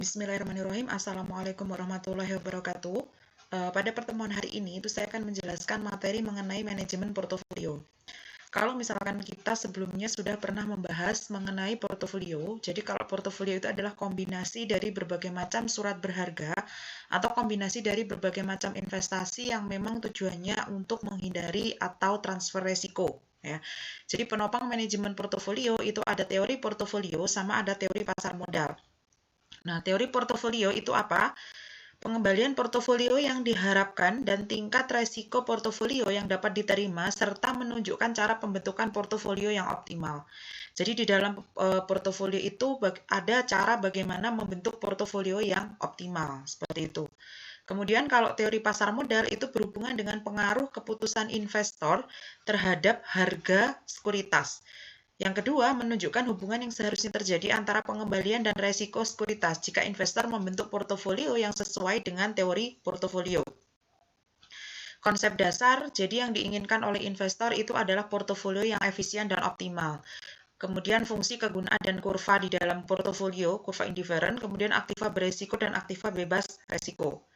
Bismillahirrahmanirrahim. Assalamualaikum warahmatullahi wabarakatuh. Pada pertemuan hari ini itu saya akan menjelaskan materi mengenai manajemen portofolio. Kalau misalkan kita sebelumnya sudah pernah membahas mengenai portofolio, jadi kalau portofolio itu adalah kombinasi dari berbagai macam surat berharga atau kombinasi dari berbagai macam investasi yang memang tujuannya untuk menghindari atau transfer resiko. Ya. Jadi penopang manajemen portofolio itu ada teori portofolio sama ada teori pasar modal. Nah, teori portofolio itu apa? Pengembalian portofolio yang diharapkan dan tingkat resiko portofolio yang dapat diterima serta menunjukkan cara pembentukan portofolio yang optimal. Jadi di dalam portofolio itu ada cara bagaimana membentuk portofolio yang optimal, seperti itu. Kemudian kalau teori pasar modal itu berhubungan dengan pengaruh keputusan investor terhadap harga sekuritas. Yang kedua, menunjukkan hubungan yang seharusnya terjadi antara pengembalian dan resiko sekuritas jika investor membentuk portofolio yang sesuai dengan teori portofolio. Konsep dasar, jadi yang diinginkan oleh investor itu adalah portofolio yang efisien dan optimal. Kemudian fungsi kegunaan dan kurva di dalam portofolio, kurva indifferent, kemudian aktiva beresiko dan aktiva bebas resiko.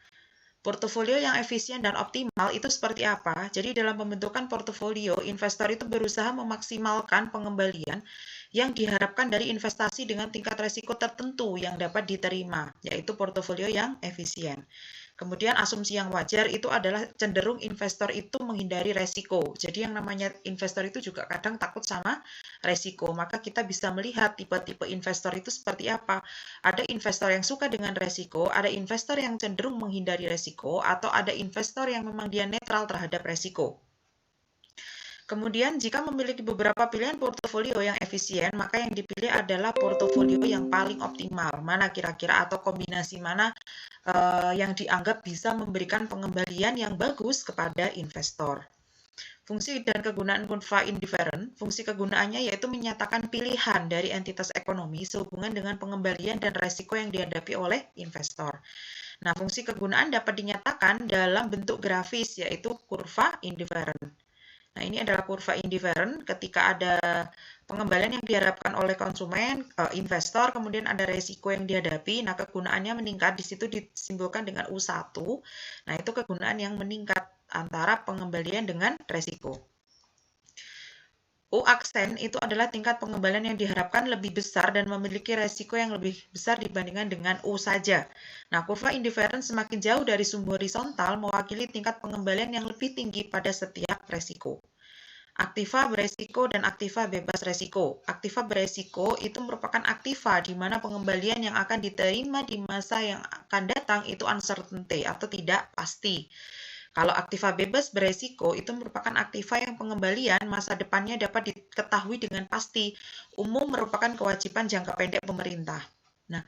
Portofolio yang efisien dan optimal itu seperti apa? Jadi dalam pembentukan portofolio, investor itu berusaha memaksimalkan pengembalian yang diharapkan dari investasi dengan tingkat risiko tertentu yang dapat diterima, yaitu portofolio yang efisien. Kemudian asumsi yang wajar itu adalah cenderung investor itu menghindari resiko. Jadi yang namanya investor itu juga kadang takut sama resiko. Maka kita bisa melihat tipe-tipe investor itu seperti apa. Ada investor yang suka dengan resiko, ada investor yang cenderung menghindari resiko, atau ada investor yang memang dia netral terhadap resiko. Kemudian, jika memiliki beberapa pilihan portofolio yang efisien, maka yang dipilih adalah portofolio yang paling optimal. Mana kira-kira atau kombinasi mana yang dianggap bisa memberikan pengembalian yang bagus kepada investor. Fungsi dan kegunaan kurva indifferent, fungsi kegunaannya yaitu menyatakan pilihan dari entitas ekonomi sehubungan dengan pengembalian dan resiko yang dihadapi oleh investor. Nah, fungsi kegunaan dapat dinyatakan dalam bentuk grafis yaitu kurva indifferent. Nah, ini adalah kurva indifferent ketika ada pengembalian yang diharapkan oleh konsumen, investor, kemudian ada resiko yang dihadapi. Nah, kegunaannya meningkat, di situ disimbolkan dengan U1. Nah, itu kegunaan yang meningkat antara pengembalian dengan resiko. U aksen itu adalah tingkat pengembalian yang diharapkan lebih besar dan memiliki resiko yang lebih besar dibandingkan dengan U saja. Nah, kurva indifferent semakin jauh dari sumbu horizontal mewakili tingkat pengembalian yang lebih tinggi pada setiap resiko. Aktiva beresiko dan aktiva bebas resiko. Aktiva beresiko itu merupakan aktiva di mana pengembalian yang akan diterima di masa yang akan datang itu uncertainty atau tidak pasti. Kalau aktiva bebas beresiko itu merupakan aktiva yang pengembalian masa depannya dapat diketahui dengan pasti. Umum merupakan kewajiban jangka pendek pemerintah. Nah,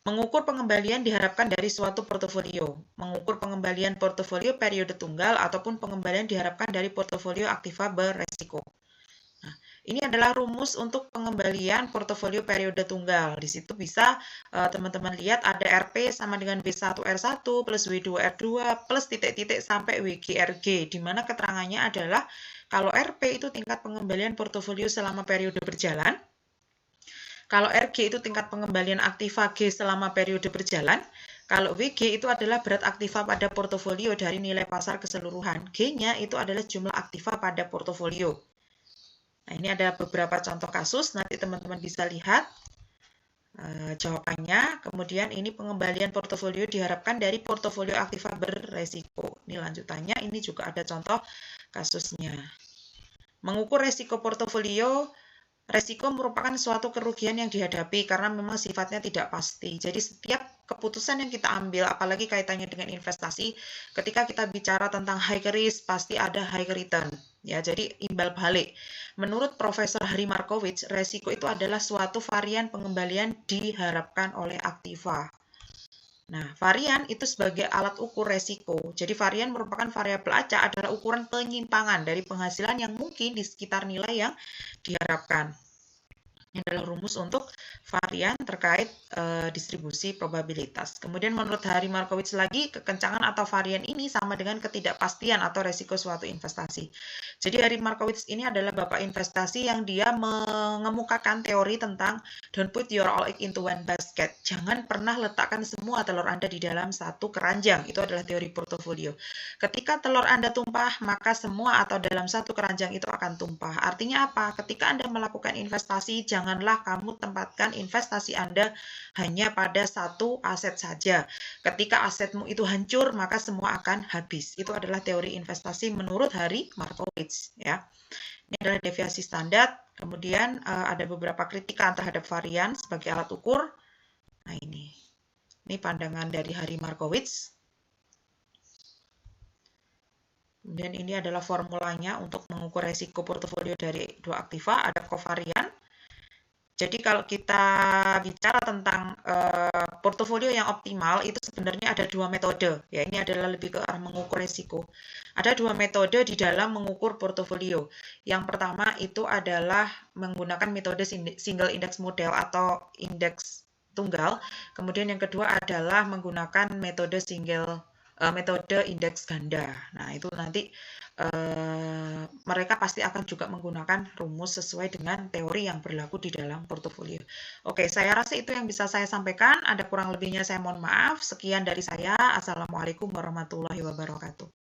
mengukur pengembalian diharapkan dari suatu portofolio. Mengukur pengembalian portofolio periode tunggal ataupun pengembalian diharapkan dari portofolio aktiva beresiko. Nah, ini adalah rumus untuk pengembalian portofolio periode tunggal. Di situ bisa teman-teman lihat ada RP sama dengan B1R1 plus W2R2 plus titik-titik sampai WGRG, di mana keterangannya adalah kalau RP itu tingkat pengembalian portofolio selama periode berjalan, kalau RG itu tingkat pengembalian aktiva G selama periode berjalan, kalau WG itu adalah berat aktiva pada portofolio dari nilai pasar keseluruhan. G-nya itu adalah jumlah aktiva pada portofolio. Nah, ini ada beberapa contoh kasus, nanti teman-teman bisa lihat jawabannya. Kemudian ini pengembalian portofolio diharapkan dari portofolio aktiva beresiko. Ini lanjutannya, ini juga ada contoh kasusnya. Mengukur resiko portofolio, resiko merupakan suatu kerugian yang dihadapi karena memang sifatnya tidak pasti. Jadi setiap keputusan yang kita ambil, apalagi kaitannya dengan investasi, ketika kita bicara tentang high risk, pasti ada high return. Ya, jadi imbal balik. Menurut Profesor Harry Markowitz, resiko itu adalah suatu varian pengembalian diharapkan oleh aktiva. Nah, varian itu sebagai alat ukur resiko. Jadi varian merupakan variabel acak adalah ukuran penyimpangan dari penghasilan yang mungkin di sekitar nilai yang diharapkan. Ini adalah rumus untuk varian terkait distribusi probabilitas. Kemudian menurut Harry Markowitz lagi, kekencangan atau varian ini sama dengan ketidakpastian atau resiko suatu investasi. Jadi Harry Markowitz ini adalah bapak investasi yang dia mengemukakan teori tentang don't put your all egg into one basket. Jangan pernah letakkan semua telur Anda di dalam satu keranjang. Itu adalah teori portofolio. Ketika telur Anda tumpah, maka semua atau dalam satu keranjang itu akan tumpah. Artinya apa? Ketika Anda melakukan investasi, janganlah kamu tempatkan investasi Anda hanya pada satu aset saja. Ketika asetmu itu hancur, maka semua akan habis. Itu adalah teori investasi menurut Harry Markowitz. Ya. Ini adalah deviasi standar. Kemudian ada beberapa kritikan terhadap varian sebagai alat ukur. Nah ini pandangan dari Harry Markowitz. Kemudian ini adalah formulanya untuk mengukur resiko portofolio dari dua aktiva, ada kovarian. Jadi kalau kita bicara tentang portofolio yang optimal, itu sebenarnya ada dua metode. Ya, ini adalah lebih ke arah mengukur resiko. Ada dua metode di dalam mengukur portofolio. Yang pertama itu adalah menggunakan metode single index model atau indeks tunggal. Kemudian yang kedua adalah menggunakan metode indeks ganda. Nah, itu nanti mereka pasti akan juga menggunakan rumus sesuai dengan teori yang berlaku di dalam portofolio. Oke, saya rasa itu yang bisa saya sampaikan. Ada kurang lebihnya saya mohon maaf. Sekian dari saya. Assalamualaikum warahmatullahi wabarakatuh.